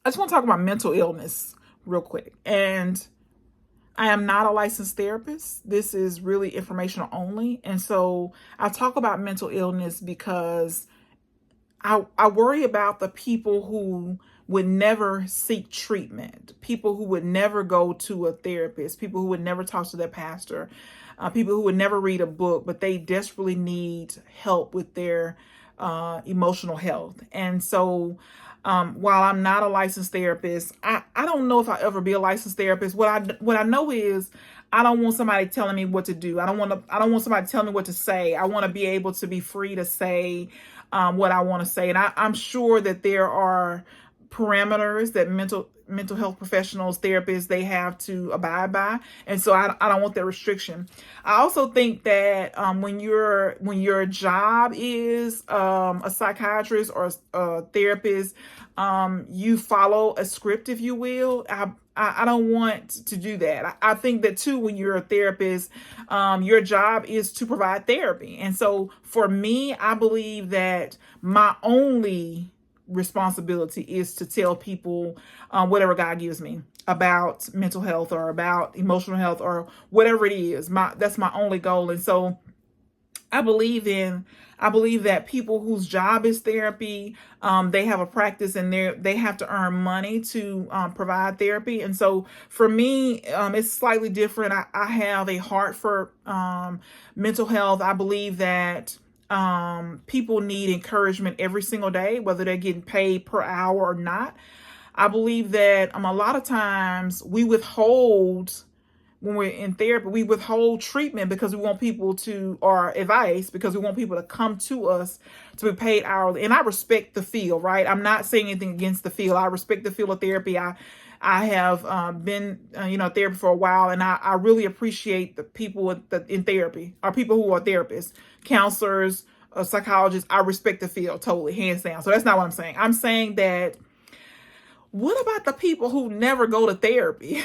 I just want to talk about mental illness real quick. And I am not a licensed therapist. This is really informational only. And so I talk about mental illness because I worry about the people who would never seek treatment, people who would never go to a therapist, people who would never talk to their pastor, people who would never read a book, but they desperately need help with their emotional health. And so while I'm not a licensed therapist, I don't know if I'll ever be a licensed therapist. What I know is I don't want somebody telling me what to do. I don't want somebody telling me what to say. I want to be able to be free to say what I want to say. And I'm sure that there are parameters that mental health professionals, therapists, they have to abide by, and so I don't want that restriction. I also think that when your job is a psychiatrist or a therapist, you follow a script, if you will. I don't want to do that. I think that too, when you're a therapist, your job is to provide therapy. And so for me, I believe that my only responsibility is to tell people whatever God gives me about mental health or about emotional health or whatever it is. That's my only goal. And so I believe that people whose job is therapy, they have a practice and they have to earn money to provide therapy. And so for me, it's slightly different. I have a heart for mental health. I believe that people need encouragement every single day, whether they're getting paid per hour or not. I believe that a lot of times we withhold, when we're in therapy, we withhold treatment because we want people to, or advice, because we want people to come to us to be paid hourly. And I respect the field, right? I'm not saying anything against the field. I respect the field of therapy. I have been, therapy for a while, and I really appreciate the people in therapy, or people who are therapists, counselors, psychologists. I respect the field totally, hands down. So that's not what I'm saying. I'm saying that, what about the people who never go to therapy?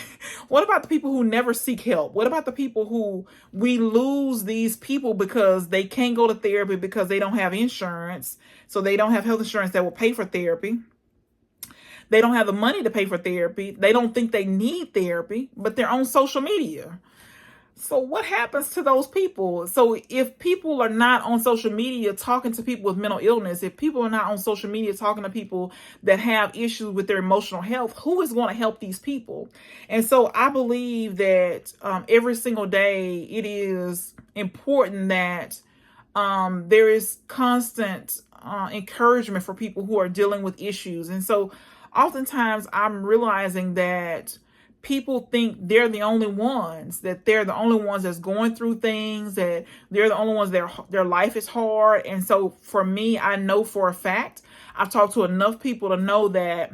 What about the people who never seek help? What about the people who we lose these people because they can't go to therapy because they don't have insurance? So they don't have health insurance that will pay for therapy. They don't have the money to pay for therapy. They don't think they need therapy, but they're on social media. So what happens to those people? So if people are not on social media talking to people with mental illness, if people are not on social media talking to people that have issues with their emotional health, who is going to help these people? And so I believe that every single day it is important that there is constant encouragement for people who are dealing with issues. And so oftentimes I'm realizing that people think they're the only ones, that's going through things, that they're the only ones that their life is hard. And so for me, I know for a fact, I've talked to enough people to know that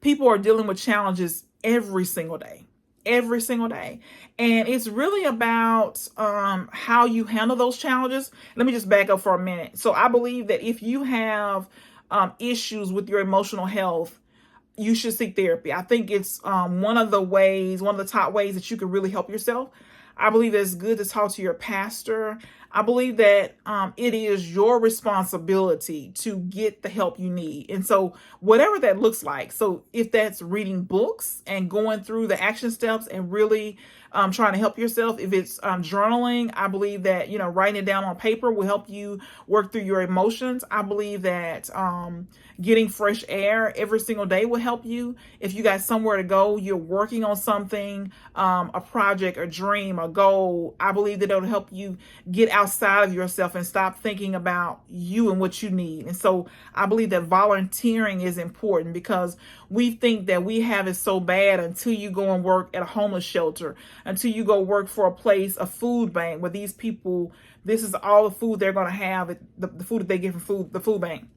people are dealing with challenges every single day. Every single day. And it's really about how you handle those challenges. Let me just back up for a minute. So I believe that if you have issues with your emotional health, you should seek therapy. I think it's one of the top ways that you can really help yourself. I believe that it's good to talk to your pastor. I believe that it is your responsibility to get the help you need. And so whatever that looks like. So if that's reading books and going through the action steps and really trying to help yourself, if it's journaling, I believe that, writing it down on paper will help you work through your emotions. I believe that getting fresh air every single day will help you. If you got somewhere to go, you're working on something, a project, a dream, a goal, I believe that it'll help you get outside of yourself and stop thinking about you and what you need. And so I believe that volunteering is important, because we think that we have it so bad until you go and work at a homeless shelter, until you go work for a place, a food bank, where these people, this is all the food they're going to have, the food that they get from the food bank.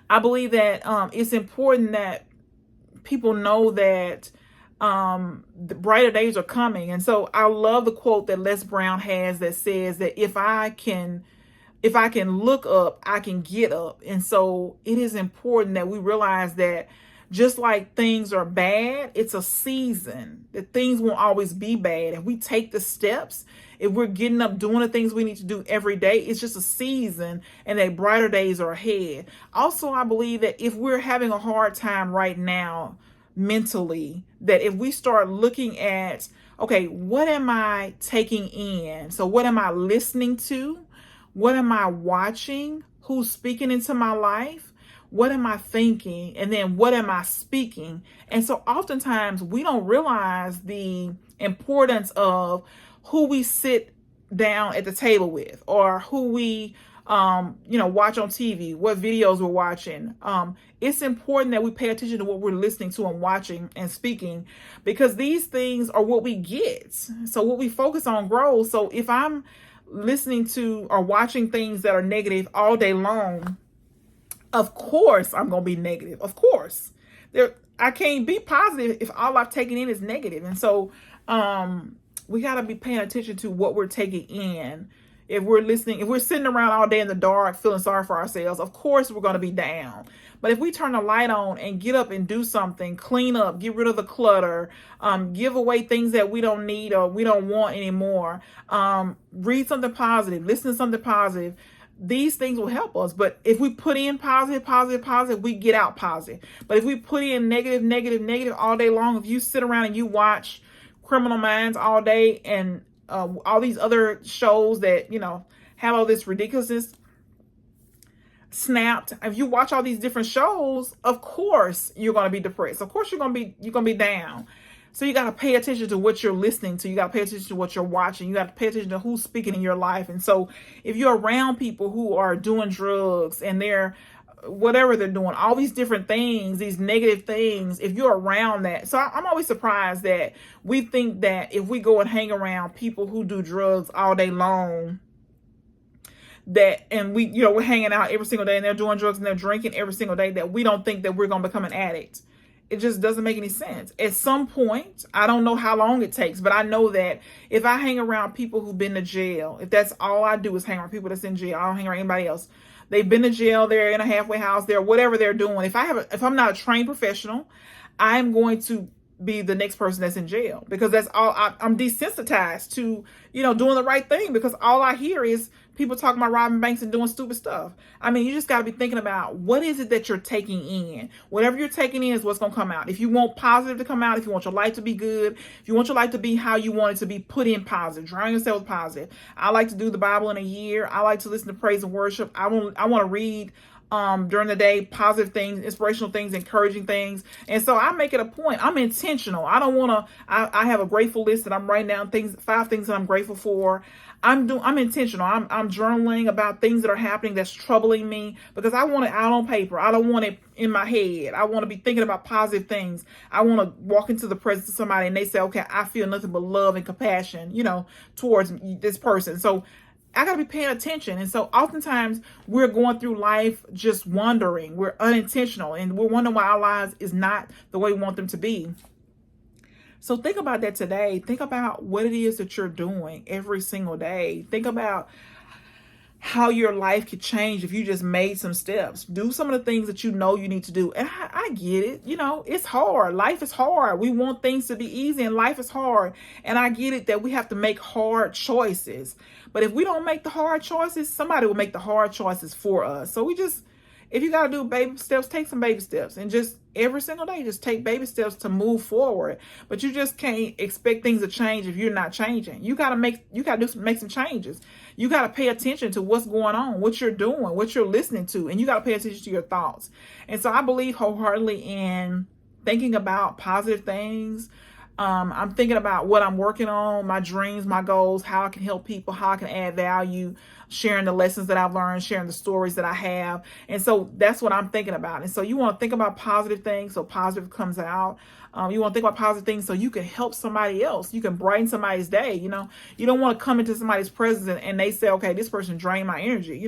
I believe that it's important that people know that the brighter days are coming. And so I love the quote that Les Brown has that says that if I can look up, I can get up. And so it is important that we realize that Just like things are bad, it's a season. That things won't always be bad. If we take the steps, if we're getting up doing the things we need to do every day, it's just a season and that brighter days are ahead. Also, I believe that if we're having a hard time right now mentally, that if we start looking at, okay, what am I taking in? So what am I listening to? What am I watching? Who's speaking into my life? What am I thinking? And then what am I speaking? And so oftentimes we don't realize the importance of who we sit down at the table with, or who we watch on TV, what videos we're watching. It's important that we pay attention to what we're listening to and watching and speaking, because these things are what we get. So what we focus on grows. So if I'm listening to or watching things that are negative all day long, of course I'm going to be negative. Of course. I can't be positive if all I've taken in is negative. And so we got to be paying attention to what we're taking in. If we're listening, if we're sitting around all day in the dark feeling sorry for ourselves, of course we're going to be down. But if we turn the light on and get up and do something, clean up, get rid of the clutter, give away things that we don't need or we don't want anymore, read something positive, listen to something positive, these things will help us. But if we put in positive, we get out positive. But if we put in negative all day long, if you sit around and you watch Criminal Minds all day and all these other shows that have all this ridiculousness, Snapped, if you watch all these different shows, of course you're going to be depressed. Of course you're going to be down. So you got to pay attention to what you're listening to. You got to pay attention to what you're watching. You got to pay attention to who's speaking in your life. And so if you're around people who are doing drugs and they're whatever they're doing, all these different things, these negative things, if you're around that. So I'm always surprised that we think that if we go and hang around people who do drugs all day long, and we're hanging out every single day and they're doing drugs and they're drinking every single day, that we don't think that we're going to become an addict. It just doesn't make any sense. At some point, I don't know how long it takes, but I know that if I hang around people who've been to jail, if that's all I do is hang around people that's in jail, I don't hang around anybody else. They've been to jail, they're in a halfway house, they're whatever they're doing. If I'm not a trained professional, I'm going to be the next person that's in jail, because that's all I'm desensitized to, doing the right thing, because all I hear is people talking about robbing banks and doing stupid stuff. I mean, you just got to be thinking about what is it that you're taking in. Whatever you're taking in is what's going to come out. If you want positive to come out, if you want your life to be good, if you want your life to be how you want it to be, put in positive. Drown yourself with positive. I like to do the Bible in a year. I like to listen to praise and worship. I want to read during the day, positive things, inspirational things, encouraging things. And so I make it a point. I'm intentional. I don't want to, I have a grateful list that I'm writing down 5 things that I'm grateful for. I'm intentional. I'm journaling about things that are happening that's troubling me, because I want it out on paper. I don't want it in my head. I want to be thinking about positive things. I want to walk into the presence of somebody and they say, okay, I feel nothing but love and compassion, towards this person. So I got to be paying attention. And so oftentimes we're going through life just wondering. We're unintentional and we're wondering why our lives is not the way we want them to be. So think about that today. Think about what it is that you're doing every single day. Think about how your life could change if you just made some steps. Do some of the things that you need to do. And I get it. It's hard. Life is hard. We want things to be easy, and life is hard. And I get it that we have to make hard choices. But if we don't make the hard choices, somebody will make the hard choices for us. So if you got to do baby steps, take some baby steps, and just every single day, just take baby steps to move forward. But you just can't expect things to change if you're not changing. You got to make some changes. You got to pay attention to what's going on, what you're doing, what you're listening to, and you got to pay attention to your thoughts. And so I believe wholeheartedly in thinking about positive things. I'm thinking about what I'm working on, my dreams, my goals, how I can help people, how I can add value, sharing the lessons that I've learned, sharing the stories that I have. And so that's what I'm thinking about. And so you want to think about positive things so positive comes out. You want to think about positive things so you can help somebody else. You can brighten somebody's day. You don't want to come into somebody's presence and they say, okay, this person drained my energy.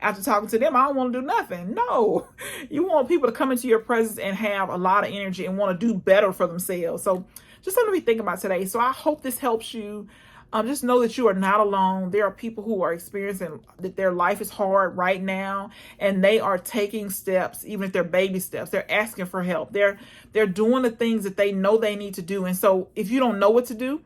After talking to them, I don't want to do nothing. No, you want people to come into your presence and have a lot of energy and want to do better for themselves. So just something to be thinking about today. So I hope this helps you. Just know that you are not alone. There are people who are experiencing that their life is hard right now, and they are taking steps, even if they're baby steps. They're asking for help. They're doing the things that they know they need to do. And so if you don't know what to do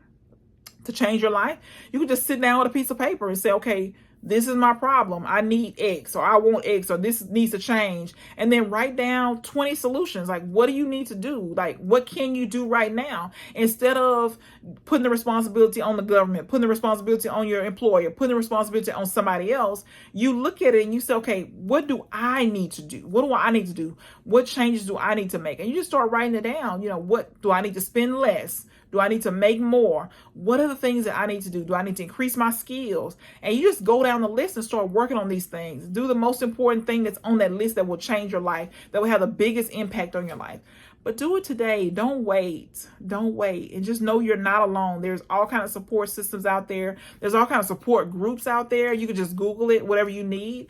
to change your life, you can just sit down with a piece of paper and say, okay, this is my problem. I need X, or I want X, or this needs to change. And then write down 20 solutions. Like, what do you need to do? Like, what can you do right now? Instead of putting the responsibility on the government, putting the responsibility on your employer, putting the responsibility on somebody else, you look at it and you say, okay, what do I need to do? What do I need to do? What changes do I need to make? And you just start writing it down. What do I need to spend less? Do I need to make more? What are the things that I need to do? Do I need to increase my skills? And you just go down the list and start working on these things. Do the most important thing that's on that list that will change your life, that will have the biggest impact on your life. But do it today. Don't wait. Don't wait. And just know you're not alone. There's all kinds of support systems out there. There's all kinds of support groups out there. You can just Google it, whatever you need.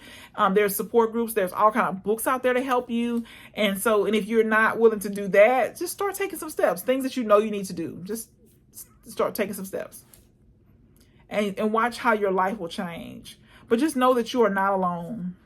There's support groups. There's all kinds of books out there to help you. And if you're not willing to do that, just start taking some steps. Things that you know you need to do. Just start taking some steps. And watch how your life will change. But just know that you are not alone.